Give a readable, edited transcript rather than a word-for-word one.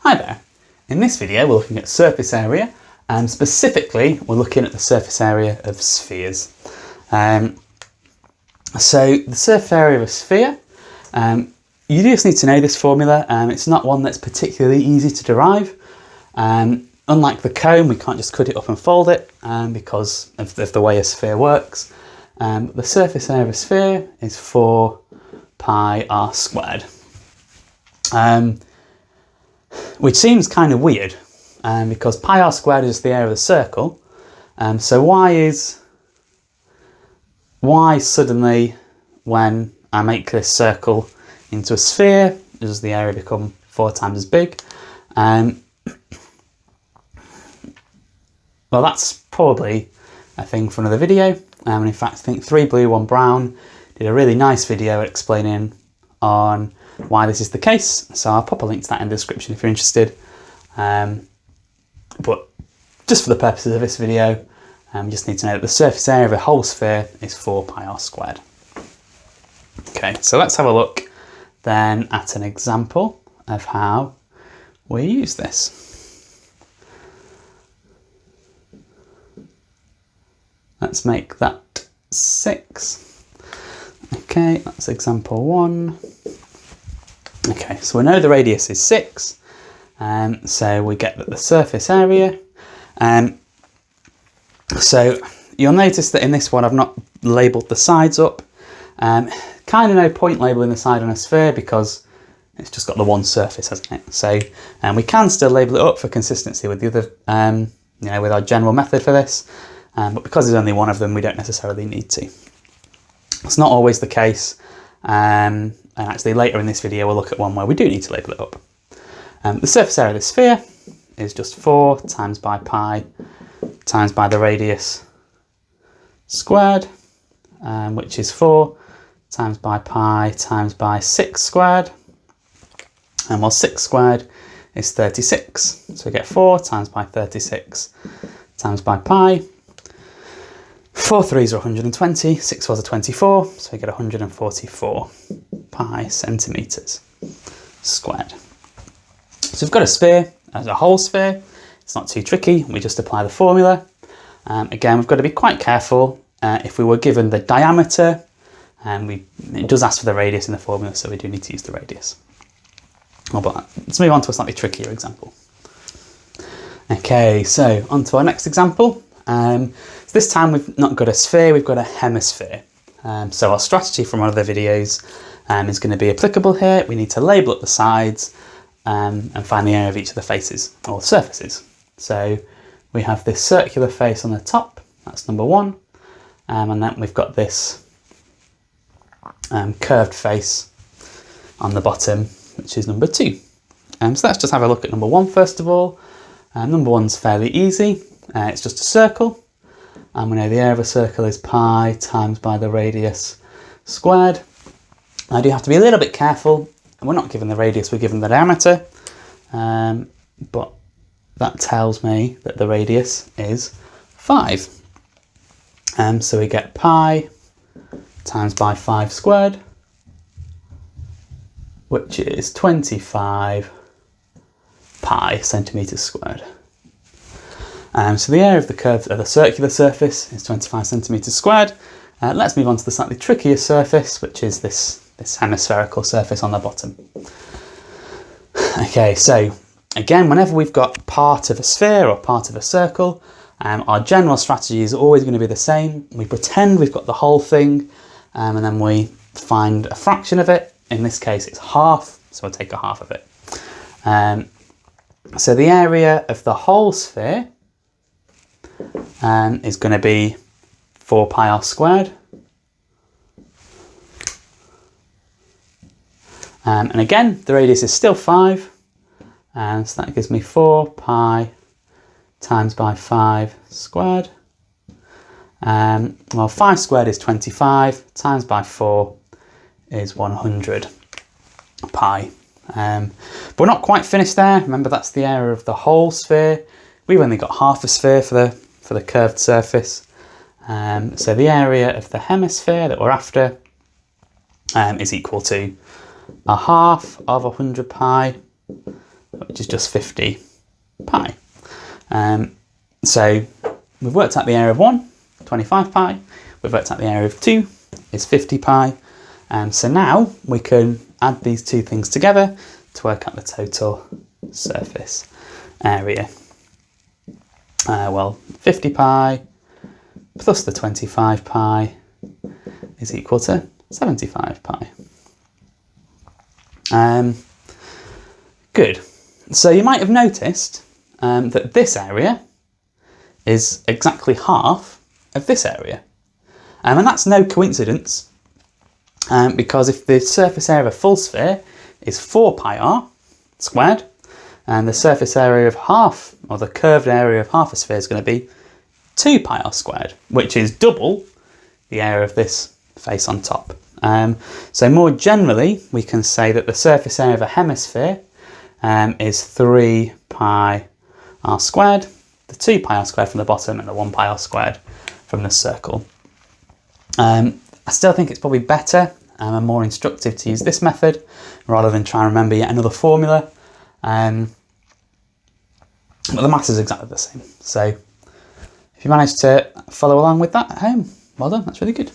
Hi there. In this video we're looking at surface area, and specifically we're looking at the surface area of spheres. So the surface area of a sphere, you just need to know this formula. It's not one that's particularly easy to derive. Unlike the cone, we can't just cut it up and fold it because of the way a sphere works. The surface area of a sphere is 4 pi r squared. Which seems kind of weird because pi r squared is the area of the circle. So why suddenly when I make this circle into a sphere does the area become 4 times as big? Well, that's probably a thing for another video. And in fact, I think 3 Blue 1 Brown did a really nice video explaining on why this is the case, so I'll pop a link to that in the description if you're interested. But just for the purposes of this video, you just need to know that the surface area of a whole sphere is 4 pi r squared. Okay, so let's have a look then at an example of how we use this. Let's make that 6. Okay, that's example 1. Okay, so we know the radius is 6, so we get that the surface area. So you'll notice that in this one I've not labelled the sides up. Kind of no point labelling the side on a sphere because it's just got the one surface, hasn't it? So we can still label it up for consistency with the other, with our general method for this, but because there's only one of them, we don't necessarily need to. It's not always the case. And actually later in this video we'll look at one where we do need to label it up. The surface area of the sphere is just 4 times by pi times by the radius squared, which is 4 times by pi times by 6 squared. And well, 6 squared is 36, so we get 4 times by 36 times by pi. 4 3s are 120, 6 4s are 24, so we get 144 pi centimetres squared. So we've got a sphere as a whole sphere. It's not too tricky, we just apply the formula. Again, we've got to be quite careful. If we were given the diameter, it does ask for the radius in the formula, so we do need to use the radius. Well, but let's move on to a slightly trickier example. Okay, so on to our next example. So this time we've not got a sphere, we've got a hemisphere. So our strategy from one of the videos is going to be applicable here. We need to label up the sides and find the area of each of the faces or surfaces. So we have this circular face on the top, that's number 1, and then we've got this curved face on the bottom, which is number 2. So let's just have a look at number 1 first of all. Number 1's fairly easy. It's just a circle, and we know the area of a circle is pi times by the radius squared. I do have to be a little bit careful, and we're not given the radius, we're given the diameter, but that tells me that the radius is 5. So we get pi times by 5 squared, which is 25 pi centimetres squared. So the area of the circular surface is 25 centimetres squared. Let's move on to the slightly trickier surface, which is this hemispherical surface on the bottom. Okay, so again, whenever we've got part of a sphere or part of a circle, our general strategy is always going to be the same. We pretend we've got the whole thing, and then we find a fraction of it. In this case, it's half, so we'll take a half of it. So the area of the whole sphere is going to be 4 pi r squared. And again, the radius is still 5, and so that gives me 4 pi times by 5 squared. Well, 5 squared is 25, times by 4 is 100 pi. But we're not quite finished there. Remember, that's the area of the whole sphere. We've only got half a sphere for the curved surface. So the area of the hemisphere that we're after is equal to a half of 100 pi which is just 50 pi. So we've worked out the area of 1, 25 pi. We've worked out the area of 2 is 50 pi. So now we can add these two things together to work out the total surface area. Well, 50 pi plus the 25 pi is equal to 75 pi. Good. So you might have noticed that this area is exactly half of this area. And that's no coincidence, because if the surface area of a full sphere is 4 pi r squared, and the surface area of half, or the curved area of half a sphere, is going to be 2 pi r squared, which is double the area of this face on top. So more generally, we can say that the surface area of a hemisphere is 3 pi r squared, the 2 pi r squared from the bottom, and the 1 pi r squared from the circle. I still think it's probably better and more instructive to use this method rather than try and remember yet another formula. But the maths is exactly the same. So if you managed to follow along with that at home, well done, that's really good.